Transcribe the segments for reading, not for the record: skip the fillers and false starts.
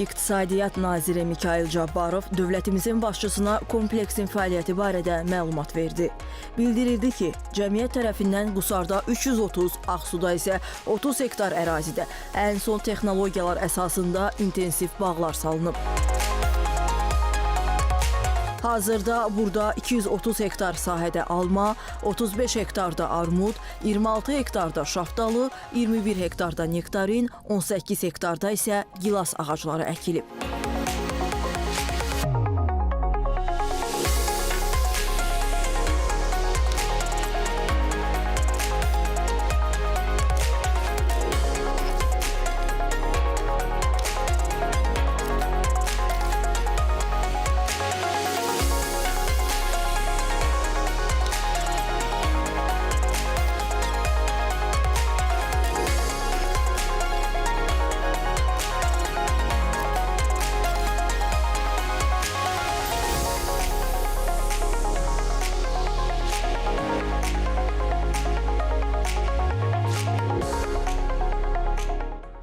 İqtisadiyyat naziri Mikayıl Cabbarov dövlətimizin başçısına kompleksin fəaliyyəti barədə məlumat verdi. Bildirildi ki, cəmiyyət tərəfindən Qusarda 330, Ağsuda isə 30 hektar ərazidə ən son texnologiyalar əsasında intensiv bağlar salınıb. Hazırda burada 230 hektar sahədə alma, 35 hektarda armud, 26 hektarda şaftalı, 21 hektarda nektarin, 18 hektarda isə gilas ağacları əkilib.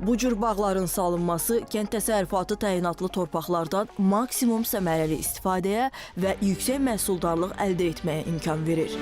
Bu cür bağların salınması kənd təsərrüfatı təyinatlı torpaqlardan maksimum səmərəli istifadəyə və yüksək məhsuldarlıq əldə etməyə imkan verir.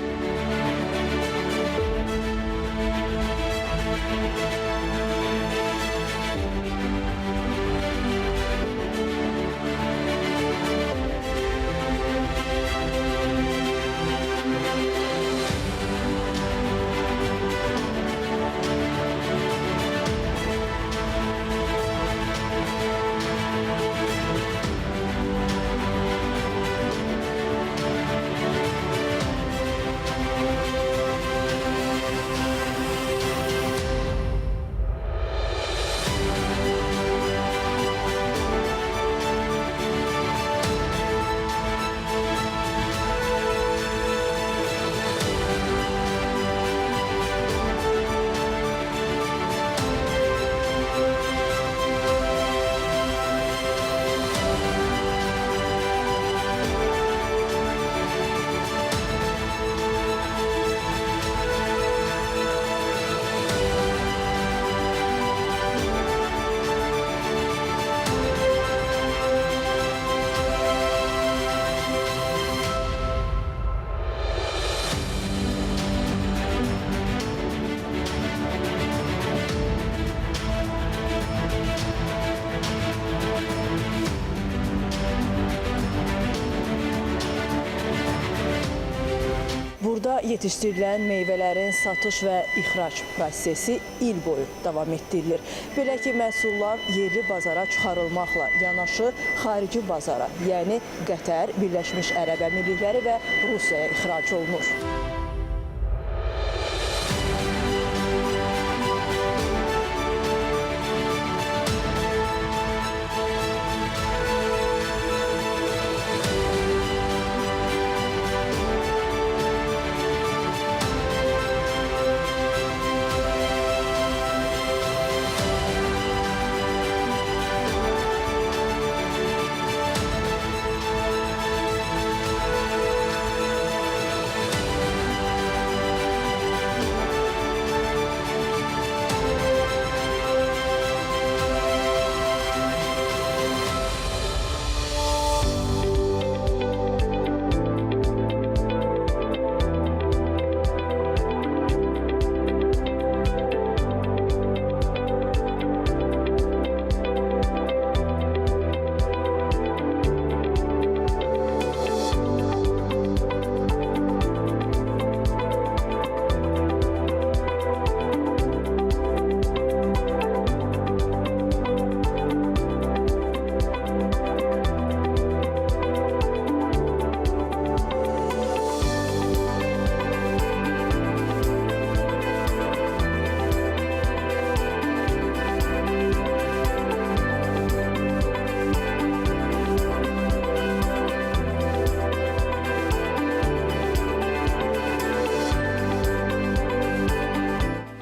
Burada yetişdirilən meyvələrin satış və ixrac prosesi il boyu davam etdirilir. Belə ki, məhsullar yerli bazara çıxarılmaqla yanaşı xarici bazara, yəni Qətər, Birləşmiş Ərəb Əmirlikləri və Rusiyaya ixrac olunur.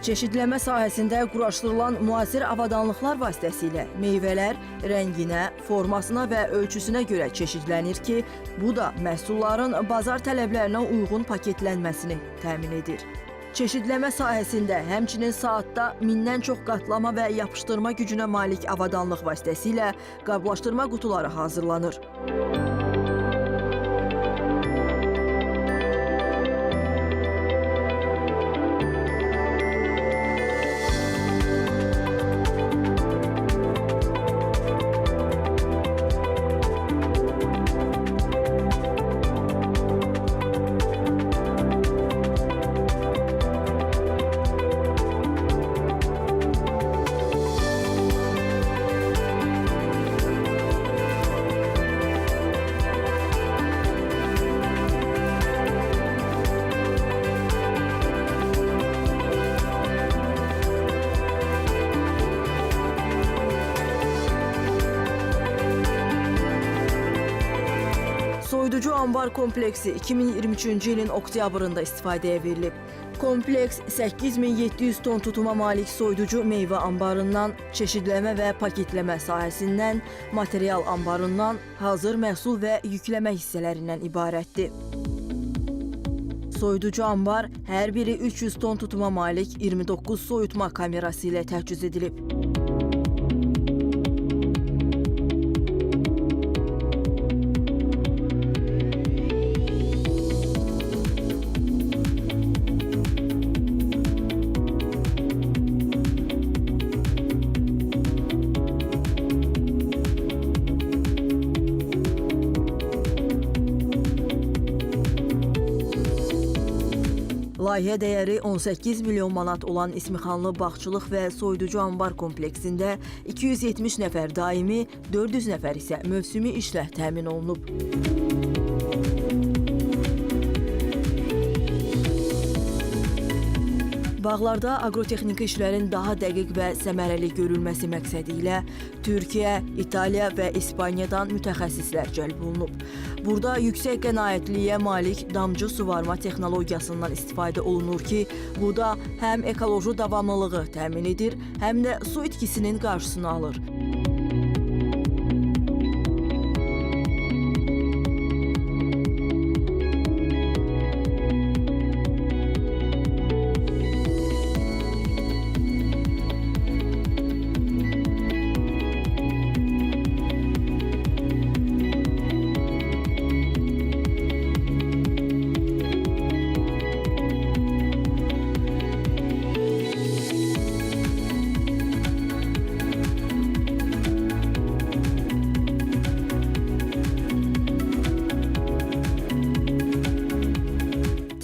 Çeşidləmə sahəsində quraşdırılan müasir avadanlıqlar vasitəsilə meyvələr rənginə, formasına və ölçüsünə görə çeşidlənir ki, bu da məhsulların bazar tələblərinə uyğun paketlənməsini təmin edir. Çeşidləmə sahəsində həmçinin saatda 1000-dən çox qatlama və yapışdırma gücünə malik avadanlıq vasitəsilə qablaşdırma qutuları hazırlanır. Soyuducu anbar kompleksi 2023-cü ilin oktyabrında istifadəyə verilib. Kompleks 8700 ton tutuma malik soyuducu meyvə anbarından, çeşidləmə və paketləmə sahəsindən, material anbarından, hazır məhsul və yükləmə hissələrindən ibarətdir. Soyuducu anbar hər biri 300 ton tutuma malik 29 soyutma kamerası ilə təchiz edilib. Layihə dəyəri 18 milyon manat olan İsmixanlı bağçılıq və soyuducu anbar kompleksində 270 nəfər daimi, 400 nəfər isə mövsümi işlə təmin olunub. Bağlarda aqrotexniki işlərin daha dəqiq və səmərəli görülməsi məqsədi ilə Türkiyə, İtaliya və İspaniyadan mütəxəssislər cəlb olunub. Burada yüksək qənaətliyə malik damcı suvarma texnologiyasından istifadə olunur ki, bu da həm ekoloji davamlılığı təmin edir, həm də su itkisinin qarşısını alır.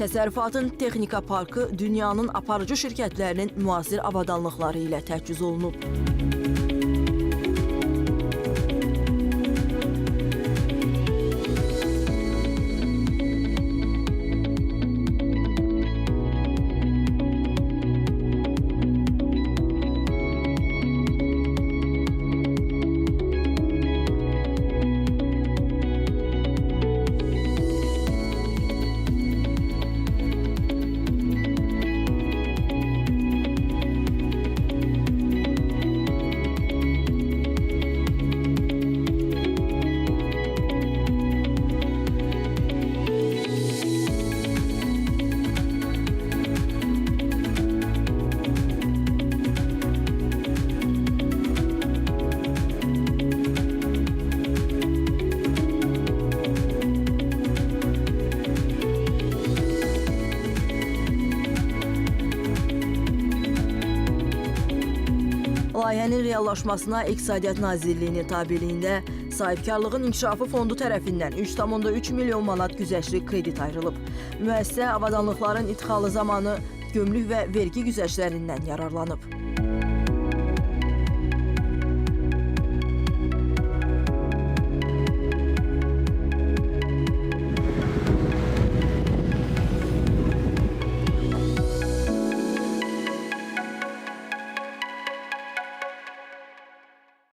Təsərrüfatın texnika parkı dünyanın aparıcı şirkətlərinin müasir avadanlıqları ilə təchiz olunub. Layihənin reallaşmasına İqtisadiyyat Nazirliyinin tabeliyində Sahibkarlığın İnkişafı Fondu tərəfindən 3,3 milyon manat güzəştli kredit ayrılıb. Müəssisə avadanlıqların idxalı zamanı gömrük və vergi güzəştlərindən yararlanıb.